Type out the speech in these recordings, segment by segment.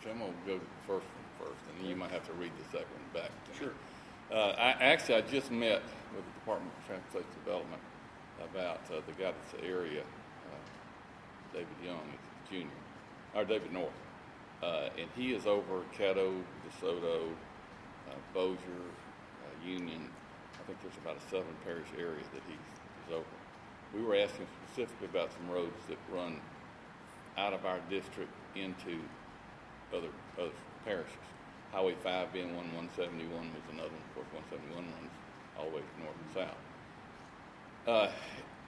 I'm going to go to the first one first, and then you might have to read the second one back to me. Sure. I just met with the Department of Transportation Development about the guy that's the area, David Young, Jr., or David North, and he is over Caddo, DeSoto, Bossier, Union. I think there's about a 7-parish area that he's over. We were asking specifically about some roads that run out of our district into other parishes. Highway 5 being one, 171 was another one. Of course, 171 runs all the way north and south.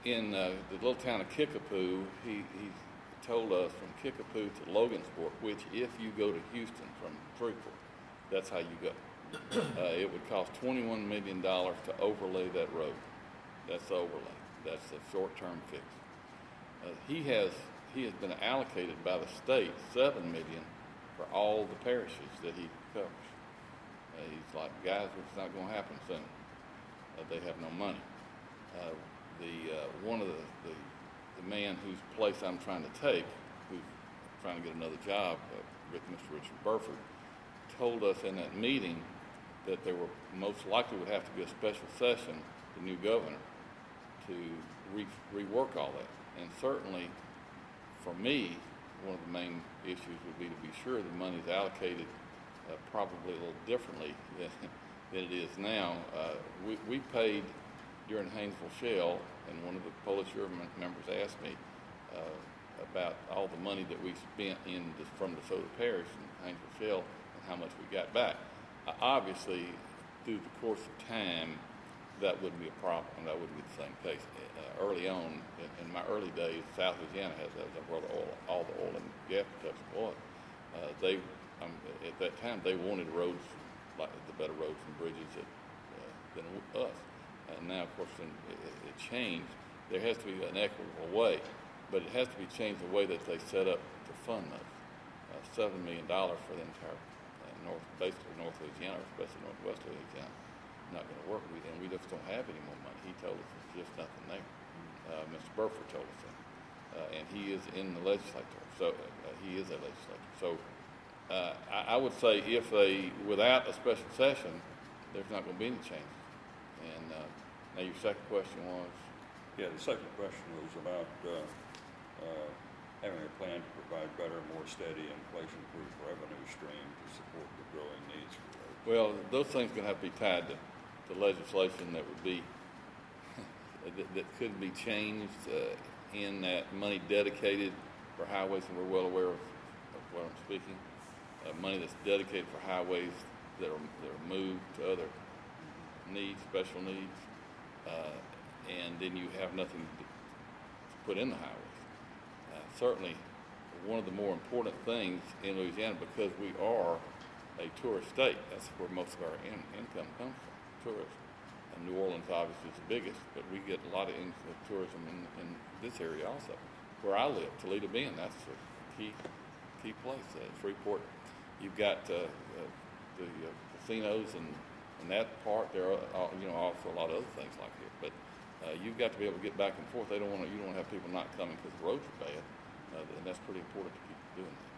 In the little town of Kickapoo, he told us from Kickapoo to Logansport, which if you go to Houston from Shreveport, that's how you go. It would cost $21 million to overlay that road. That's the overlay. That's a short-term fix. He has been allocated by the state $7 million for all the parishes that he covers. He's like, guys, it's not going to happen soon. They have no money. One of the man whose place I'm trying to take, who's trying to get another job with Mr. Richard Burford, told us in that meeting that there most likely would have to be a special session, the new governor, to rework all that. And certainly, for me, one of the main issues would be to be sure the money is allocated probably a little differently than it is now. We paid during Haynesville Shell, and one of the Polish members asked me about all the money that we spent from DeSoto Parish and Haynesville Shell and how much we got back. Obviously, through the course of time, that wouldn't be a problem. That wouldn't be the same case. Early on, in my early days, South Louisiana has where all the oil and gas production was. At that time, they wanted roads like the better roads and bridges than us. And now, of course, it changed. There has to be an equitable way, but it has to be changed the way that they set up to fund those. $7 million for the entire basically North Louisiana, or especially Northwest Louisiana, not going to work. And we just don't have any more money. He told us there's just nothing there. Mr. Burford told us that, and he is in the legislature. So he is a legislator. So I would say without a special session, there's not going to be any changes. And now your second question was? Yeah, the second question was about having a plan to provide better, more steady, inflation-proof revenue stream to support the growing needs for roads. Well, those things are going to have to be tied to legislation that would be that could be changed in that money dedicated for highways, and we're well aware of what I'm speaking. Money that's dedicated for highways that are moved to other needs, special needs, and then you have nothing to put in the highways. Certainly, one of the more important things in Louisiana, because we are a tourist state, that's where most of our income comes from, tourism. And New Orleans obviously is the biggest, but we get a lot of tourism in this area also. Where I live, Toledo Bend, that's a key place. Shreveport, you've got the casinos and that part. There are also a lot of other things like here. But you've got to be able to get back and forth. You don't want to have people not coming because the roads are bad, and that's pretty important to keep doing that.